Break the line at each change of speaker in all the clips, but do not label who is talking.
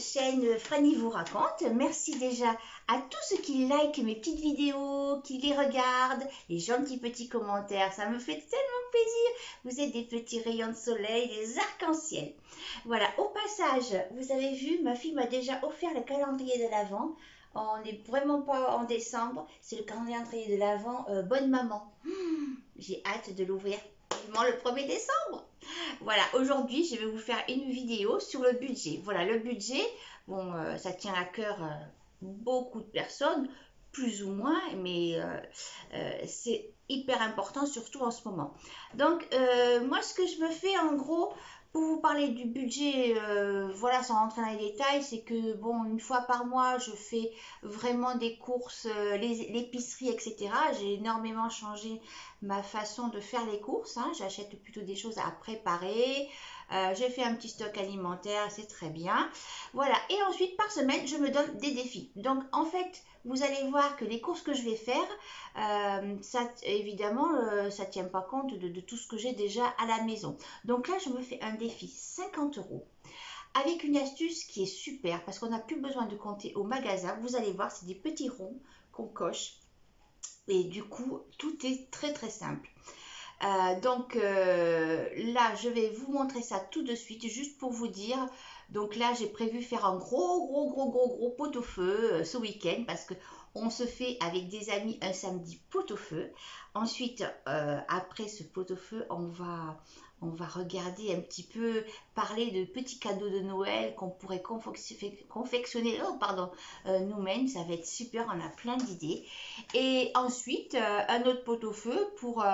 chaîne Franny vous raconte. Merci déjà à tous ceux qui likent mes petites vidéos, qui les regardent, les gentils petits commentaires. Ça me fait tellement plaisir. Vous êtes des petits rayons de soleil, des arcs-en-ciel. Voilà, au passage, vous avez vu, ma fille m'a déjà offert le calendrier de l'Avent. On n'est vraiment pas en décembre. C'est le calendrier de l'Avent Bonne Maman. J'ai hâte de l'ouvrir vivement le 1er décembre. Voilà, aujourd'hui, je vais vous faire une vidéo sur le budget. Voilà, le budget, bon, ça tient à cœur beaucoup de personnes, plus ou moins, mais c'est hyper important, surtout en ce moment. Donc, moi, ce que je me fais, en gros, pour vous parler du budget, voilà, sans rentrer dans les détails, c'est que, bon, une fois par mois, je fais vraiment des courses, l'épicerie, etc. J'ai énormément changé ma façon de faire les courses, hein. J'achète plutôt des choses à préparer. J'ai fait un petit stock alimentaire, c'est très bien. Voilà, et ensuite, par semaine, je me donne des défis. Donc, en fait, vous allez voir que les courses que je vais faire, ça, évidemment, ça ne tient pas compte de tout ce que j'ai déjà à la maison. Donc là, je me fais un défi 50 € avec une astuce qui est super parce qu'on n'a plus besoin de compter au magasin. Vous allez voir, c'est des petits ronds qu'on coche et du coup, tout est très très simple. Donc là, je vais vous montrer ça tout de suite, juste pour vous dire. Donc là, j'ai prévu faire un gros pot-au-feu ce week-end parce que on se fait avec des amis un samedi pot-au-feu. Ensuite, après ce pot-au-feu, on va regarder un petit peu, parler de petits cadeaux de Noël qu'on pourrait confectionner nous-mêmes. Ça va être super, on a plein d'idées. Et ensuite, un autre pot-au-feu pour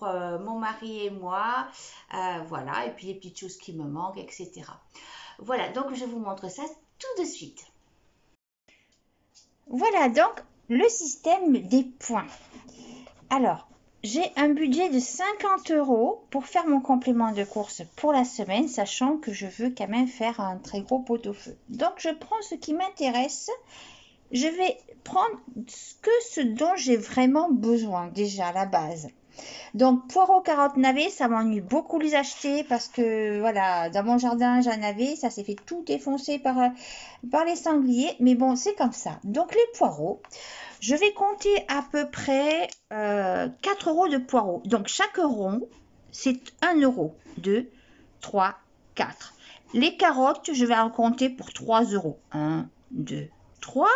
mon mari et moi. Voilà, et puis les petites choses qui me manquent, etc. Voilà, donc je vous montre ça tout de suite. Voilà donc le système des points. Alors, j'ai un budget de 50 € pour faire mon complément de course pour la semaine, sachant que je veux quand même faire un très gros pot-au-feu. Donc, je prends ce qui m'intéresse. Je vais prendre ce dont j'ai vraiment besoin déjà à la base. Donc, poireaux, carottes, navets, ça m'ennuie beaucoup les acheter parce que, voilà, dans mon jardin, j'en avais, ça s'est fait tout défoncer par les sangliers. Mais bon, c'est comme ça. Donc, les poireaux, je vais compter à peu près 4 € de poireaux. Donc, chaque rond, c'est 1 €. 2, 3, 4. Les carottes, je vais en compter pour 3 €. 1, 2, 3.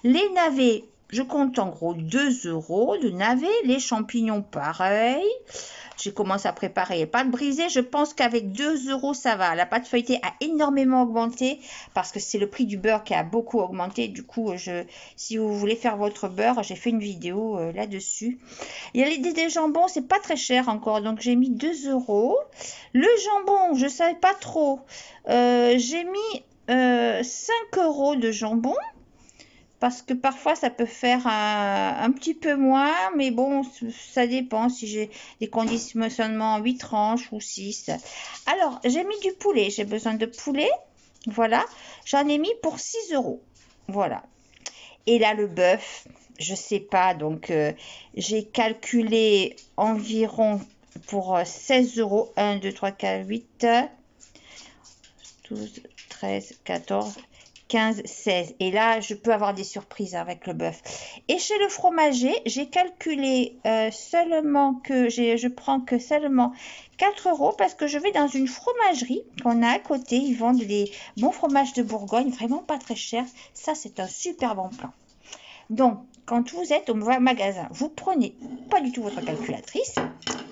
Les navets, je compte en gros 2 € de navets. Les champignons, pareil. J'ai commencé à préparer les pâtes brisées. Je pense qu'avec 2 € ça va. La pâte feuilletée a énormément augmenté parce que c'est le prix du beurre qui a beaucoup augmenté. Du coup, si vous voulez faire votre beurre, j'ai fait une vidéo là-dessus. Il y a l'idée des jambons, c'est pas très cher encore. Donc, j'ai mis 2 €. Le jambon, je ne savais pas trop. J'ai mis 5 € de jambon. Parce que parfois, ça peut faire un petit peu moins. Mais bon, ça dépend si j'ai des conditionnements 8 tranches ou 6. Alors, j'ai mis du poulet. J'ai besoin de poulet. Voilà. J'en ai mis pour 6 €. Voilà. Et là, le bœuf, je sais pas. Donc, j'ai calculé environ pour 16 €. 1, 2, 3, 4, 8, 12, 13, 14... 15, 16. Et là, je peux avoir des surprises avec le bœuf. Et chez le fromager, j'ai calculé seulement que je prends que seulement 4 € parce que je vais dans une fromagerie qu'on a à côté. Ils vendent des bons fromages de Bourgogne, vraiment pas très cher. Ça, c'est un super bon plan. Donc, quand vous êtes au magasin, vous prenez pas du tout votre calculatrice,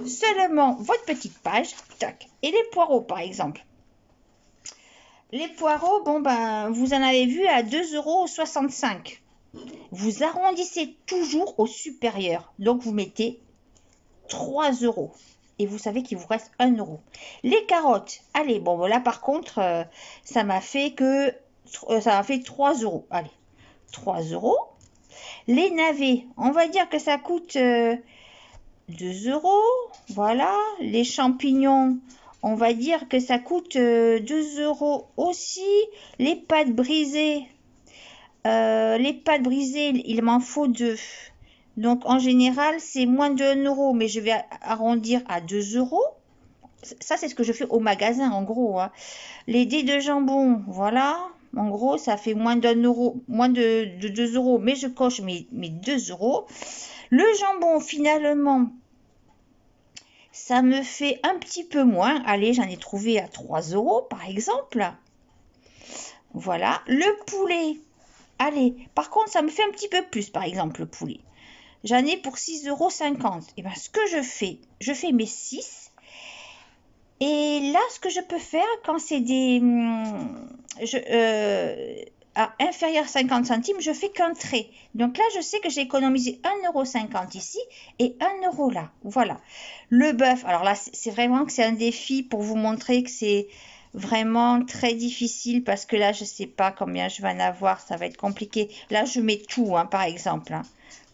seulement votre petite page, tac. Et les poireaux, par exemple. Les poireaux, bon ben, vous en avez vu à 2,65 €. Vous arrondissez toujours au supérieur. Donc, vous mettez 3 €. Et vous savez qu'il vous reste 1 €. Les carottes, allez, bon, là, par contre, ça m'a fait 3 €. Allez, 3 €. Les navets, on va dire que ça coûte 2 €. Voilà. Les champignons, on va dire que ça coûte 2 € aussi. Les pâtes brisées, il m'en faut 2. Donc, en général, c'est moins de 1 €, mais je vais arrondir à 2 €. Ça, c'est ce que je fais au magasin, en gros. Hein. Les dés de jambon, voilà. En gros, ça fait moins d'1 euro, moins de 2 euros, mais je coche mes 2 euros. Le jambon, finalement, ça me fait un petit peu moins. Allez, j'en ai trouvé à 3 euros, par exemple. Voilà. Le poulet, allez, par contre, ça me fait un petit peu plus, par exemple, le poulet. J'en ai pour 6,50 euros. Et bien, ce que je fais mes 6. Et là, ce que je peux faire, quand c'est des... à inférieur à 50 centimes, je fais qu'un trait. Donc là, je sais que j'ai économisé 1,50 € ici et 1 euro là. Voilà. Le bœuf, alors là, c'est vraiment que c'est un défi pour vous montrer que c'est vraiment très difficile parce que là, je ne sais pas combien je vais en avoir. Ça va être compliqué. Là, je mets tout, hein, par exemple. Hein.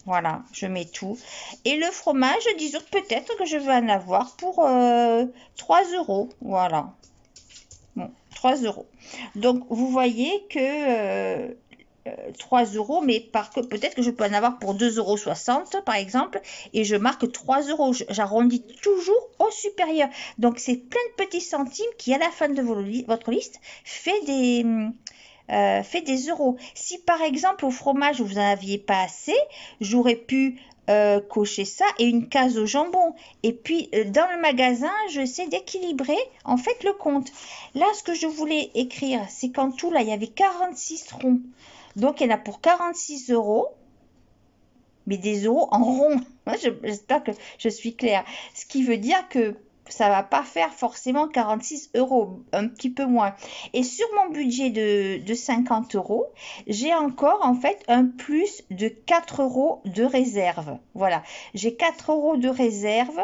Voilà, je mets tout. Et le fromage, disons peut-être que je vais en avoir pour 3 euros. Voilà. Bon, 3 euros. Donc, vous voyez que 3 euros, mais peut-être que je peux en avoir pour 2,60 € par exemple, et je marque 3 euros. J'arrondis toujours au supérieur. Donc, c'est plein de petits centimes qui, à la fin de votre liste, fait des euros. Si par exemple au fromage vous n'en aviez pas assez, j'aurais pu cocher ça et une case au jambon. Et puis dans le magasin, j'essaie d'équilibrer en fait le compte. Là, ce que je voulais écrire, c'est qu'en tout, là, il y avait 46 ronds. Donc, il y en a pour 46 euros. Mais des euros en rond. J'espère que je suis claire. Ce qui veut dire que ça va pas faire forcément 46 euros, un petit peu moins. Et sur mon budget de 50 euros, j'ai encore en fait un plus de 4 euros de réserve. Voilà, j'ai 4 euros de réserve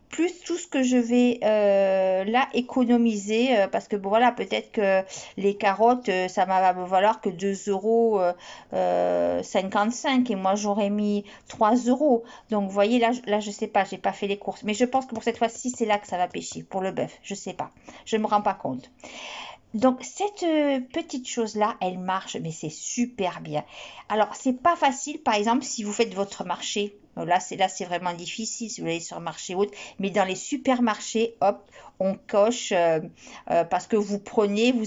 plus tout ce que je vais là économiser parce que bon voilà, peut-être que les carottes ça va me valoir que 2,55 € et moi j'aurais mis 3 euros. Donc vous voyez là je sais pas, j'ai pas fait les courses, mais je pense que pour cette fois-ci c'est là que ça va pêcher pour le bœuf, je sais pas, je me rends pas compte. Donc cette petite chose là, elle marche, mais c'est super bien. Alors c'est pas facile, par exemple si vous faites votre marché. Là c'est vraiment difficile si vous allez sur le marché autre, mais dans les supermarchés, hop, on coche parce que vous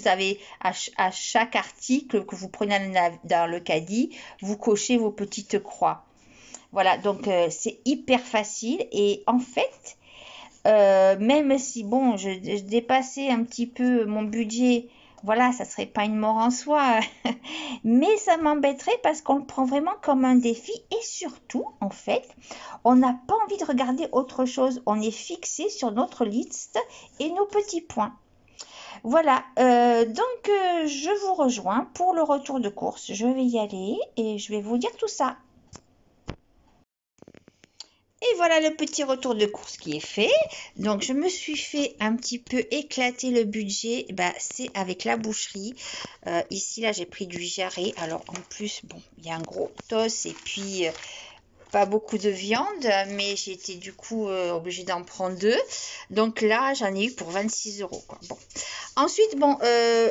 avez à chaque article que vous prenez dans le caddie, vous cochez vos petites croix. Voilà, donc c'est hyper facile et en fait, même si bon, je dépassais un petit peu mon budget, voilà, ça serait pas une mort en soi, mais ça m'embêterait parce qu'on le prend vraiment comme un défi et surtout, en fait, on n'a pas envie de regarder autre chose. On est fixé sur notre liste et nos petits points. Voilà, donc je vous rejoins pour le retour de course. Je vais y aller et je vais vous dire tout ça. Et voilà le petit retour de course qui est fait. Donc, je me suis fait un petit peu éclater le budget. Bah, c'est avec la boucherie. Ici, là, j'ai pris du jarret. Alors, en plus, bon, il y a un gros tos et puis pas beaucoup de viande. Mais j'ai été du coup obligée d'en prendre 2. Donc là, j'en ai eu pour 26 €, quoi. Bon. Ensuite, bon,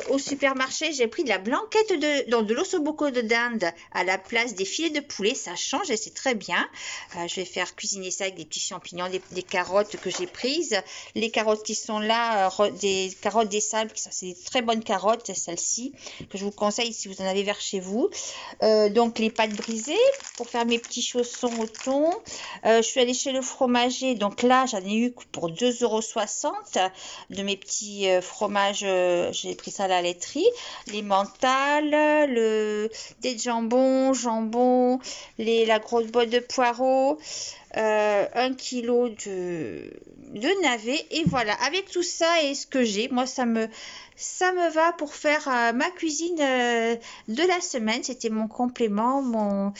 au supermarché, j'ai pris de la blanquette de l'ossobuco de dinde à la place des filets de poulet. Ça change et c'est très bien. Je vais faire cuisiner ça avec des petits champignons, des carottes que j'ai prises. Les carottes qui sont là, des carottes des sables, c'est des très bonnes carottes, celles-ci, que je vous conseille si vous en avez vers chez vous. Donc, les pâtes brisées pour faire mes petits chaussons au thon. Je suis allée chez le fromager. Donc là, j'en ai eu pour 2,60 € de mes petits fromages. J'ai pris ça à la laiterie, les mentales, des jambons, la grosse boîte de poireaux, 1 kilo de navets et voilà, avec tout ça et ce que j'ai, moi ça me va pour faire ma cuisine de la semaine. C'était mon complément,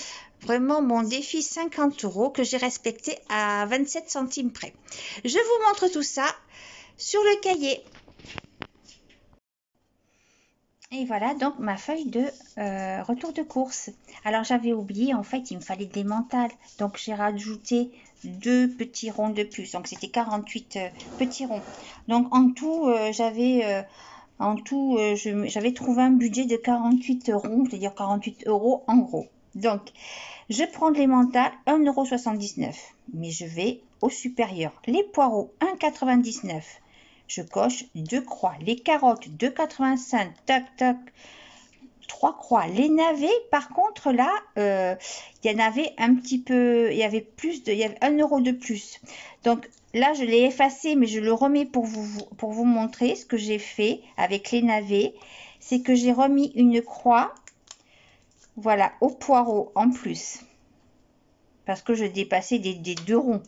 vraiment mon défi 50 € que j'ai respecté à 27 centimes près. Je vous montre tout ça sur le cahier. Et voilà donc ma feuille de retour de course. Alors j'avais oublié, en fait il me fallait des mentales. Donc j'ai rajouté 2 petits ronds de plus. Donc c'était 48 petits ronds. Donc en tout j'avais trouvé un budget de 48 ronds, c'est-à-dire 48 € en gros. Donc je prends les mentales 1,79 €. Mais je vais au supérieur. Les poireaux 1,99 €. Je coche 2 croix. Les carottes 2,85 €. Tac, tac. 3 croix. Les navets, par contre, là, il y en avait un petit peu, il y avait 1 € de plus. Donc là, je l'ai effacé, mais je le remets pour vous montrer ce que j'ai fait avec les navets. C'est que j'ai remis une croix, voilà, au poireau en plus. Parce que je dépassais des 2 ronds.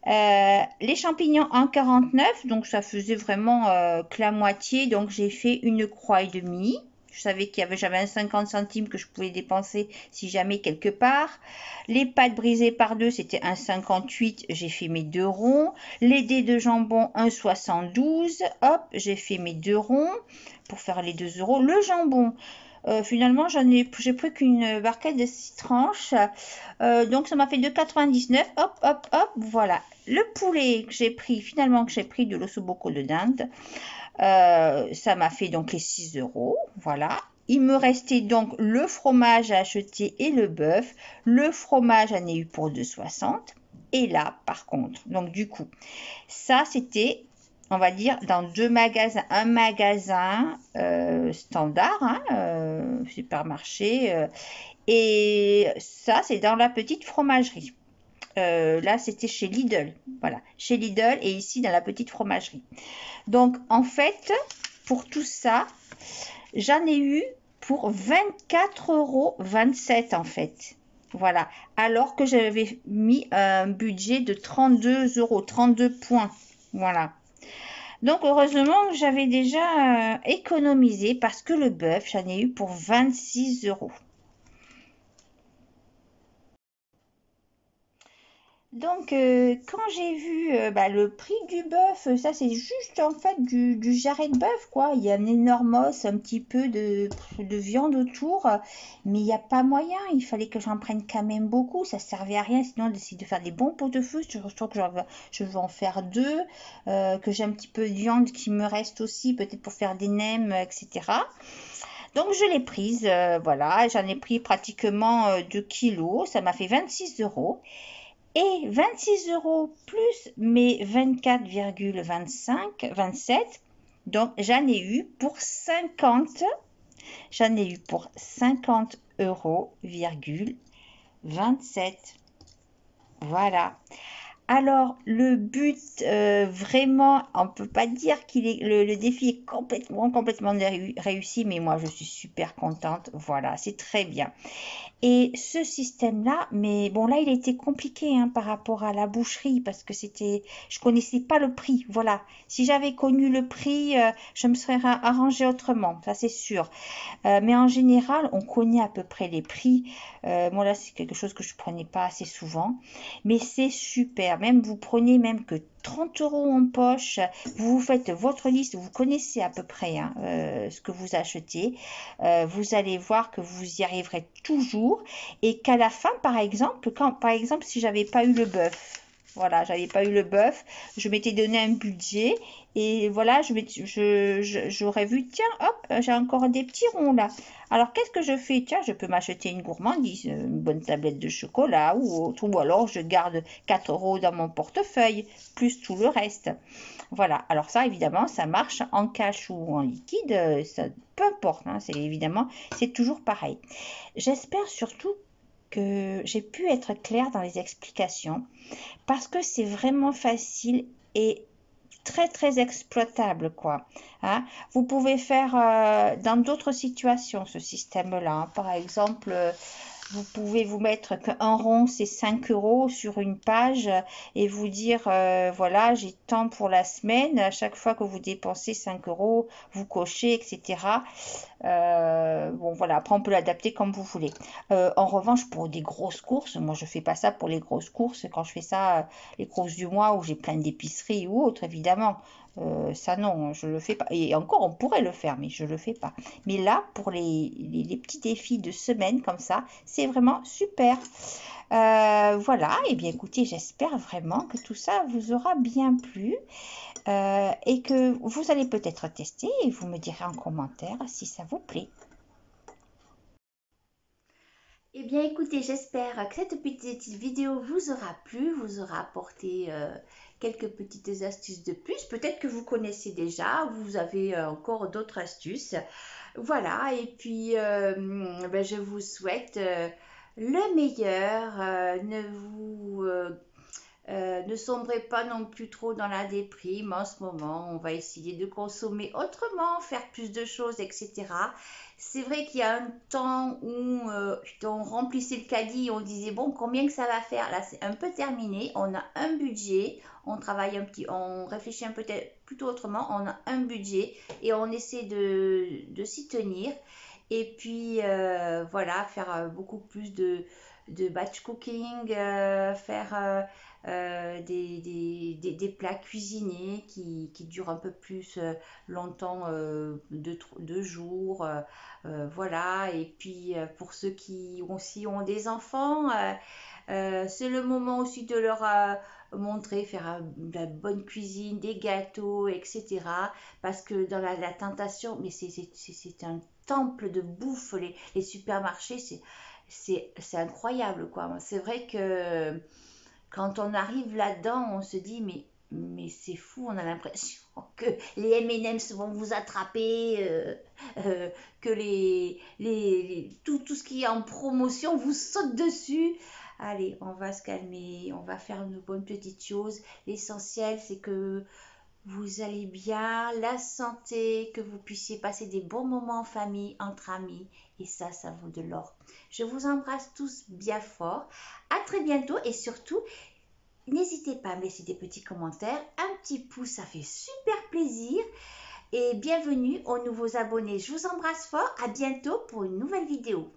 Les champignons en 49, donc ça faisait vraiment que la moitié. Donc j'ai fait une croix et demie. Je savais j'avais un 50 centimes que je pouvais dépenser si jamais quelque part. Les pâtes brisées par 2, c'était un 58. J'ai fait mes 2 ronds. Les dés de jambon, un 72. Hop, j'ai fait mes 2 ronds pour faire les 2 €. Le jambon, finalement, j'ai pris qu'une barquette de 6 tranches. Donc, ça m'a fait 2,99. Hop, hop, hop, voilà. Le poulet que j'ai pris, finalement, que j'ai pris de l'ossobuco de dinde. Ça m'a fait donc les 6 €. Voilà. Il me restait donc le fromage à acheter et le bœuf. Le fromage, j'en ai eu pour 2,60. Et là, par contre, donc du coup, ça, c'était, on va dire, dans 2 magasins. Un magasin standard, hein, supermarché. Et ça, c'est dans la petite fromagerie. Là, c'était chez Lidl. Voilà, chez Lidl et ici dans la petite fromagerie. Donc, en fait, pour tout ça, j'en ai eu pour 24,27 € en fait. Voilà, alors que j'avais mis un budget de 32 €, 32 points. Voilà. Donc, heureusement, j'avais déjà économisé parce que le bœuf, j'en ai eu pour 26 €. Donc, quand j'ai vu le prix du bœuf, ça c'est juste en fait du jarret de bœuf, quoi. Il y a un énorme os, un petit peu de viande autour, mais il n'y a pas moyen. Il fallait que j'en prenne quand même beaucoup. Ça servait à rien sinon d'essayer de faire des bons pot-de-feu. Surtout que je veux en faire 2, que j'ai un petit peu de viande qui me reste aussi, peut-être pour faire des nems, etc. Donc je l'ai prise, voilà, j'en ai pris pratiquement 2 kilos. Ça m'a fait 26 €. Et 26 € plus mes 24,27, donc j'en ai eu pour 50, €,27. Voilà. Alors, le but, vraiment, on ne peut pas dire le défi est complètement réussi, mais moi, je suis super contente. Voilà, c'est très bien. Et ce système-là, mais bon, là, il a été compliqué hein, par rapport à la boucherie parce que je connaissais pas le prix. Voilà, si j'avais connu le prix, je me serais arrangé autrement, ça c'est sûr. Mais en général, on connaît à peu près les prix. Moi, là, c'est quelque chose que je prenais pas assez souvent, mais c'est super. Même vous prenez même que 30 € en poche, vous faites votre liste, vous connaissez à peu près hein, ce que vous achetez, vous allez voir que vous y arriverez toujours et qu'à la fin, par exemple, si j'avais pas eu le bœuf, voilà, j'avais pas eu le bœuf, je m'étais donné un budget et voilà, j'aurais vu, tiens, hop, j'ai encore des petits ronds là. Alors, qu'est-ce que je fais? Tiens, je peux m'acheter une gourmandise, une bonne tablette de chocolat ou autre, ou alors je garde 4 € dans mon portefeuille, plus tout le reste. Voilà, alors ça, évidemment, ça marche en cash ou en liquide, ça, peu importe, hein, c'est toujours pareil. J'espère surtout que j'ai pu être claire dans les explications parce que c'est vraiment facile et très très exploitable quoi. Hein. Vous pouvez faire dans d'autres situations ce système-là. Hein. Par exemple, vous pouvez vous mettre qu'un rond, c'est 5 € sur une page et vous dire, voilà, j'ai tant pour la semaine. À chaque fois que vous dépensez 5 €, vous cochez, etc. Bon, voilà, après on peut l'adapter comme vous voulez. En revanche, pour des grosses courses, moi je fais pas ça pour les grosses courses. Quand je fais ça, les courses du mois où j'ai plein d'épiceries ou autre, évidemment. Ça non, je le fais pas. Et encore, on pourrait le faire, mais je le fais pas. Mais là, pour les petits défis de semaine comme ça, c'est vraiment super. Voilà, et bien écoutez, j'espère vraiment que tout ça vous aura bien plu et que vous allez peut-être tester et vous me direz en commentaire si ça vous plaît. Eh bien écoutez, j'espère que cette petite vidéo vous aura plu, vous aura apporté quelques petites astuces de plus. Peut-être que vous connaissez déjà, vous avez encore d'autres astuces. Voilà, et puis ben, je vous souhaite le meilleur. Ne sombrez pas non plus trop dans la déprime en ce moment. On va essayer de consommer autrement, faire plus de choses, etc. C'est vrai qu'il y a un temps où on remplissait le caddie, on disait bon, combien que ça va faire? Là, c'est un peu terminé. On a un budget, on travaille un petit, on réfléchit un peu plutôt autrement. On a un budget et on essaie de s'y tenir. Et puis voilà, faire beaucoup plus de batch cooking, faire des plats cuisinés qui durent un peu plus longtemps, 2 jours. Voilà, et puis pour ceux qui aussi ont des enfants, c'est le moment aussi de leur montrer, faire de la bonne cuisine, des gâteaux, etc. Parce que dans la tentation, mais c'est un temple de bouffe, les supermarchés, c'est incroyable, quoi. C'est vrai que quand on arrive là-dedans, on se dit, mais c'est fou, on a l'impression que les M&M's vont vous attraper, que tout ce qui est en promotion vous saute dessus. Allez, on va se calmer, on va faire une bonne petite chose. L'essentiel, c'est que vous allez bien, la santé, que vous puissiez passer des bons moments en famille, entre amis. Et ça vaut de l'or. Je vous embrasse tous bien fort. À très bientôt et surtout, n'hésitez pas à me laisser des petits commentaires, un petit pouce, ça fait super plaisir. Et bienvenue aux nouveaux abonnés. Je vous embrasse fort. À bientôt pour une nouvelle vidéo.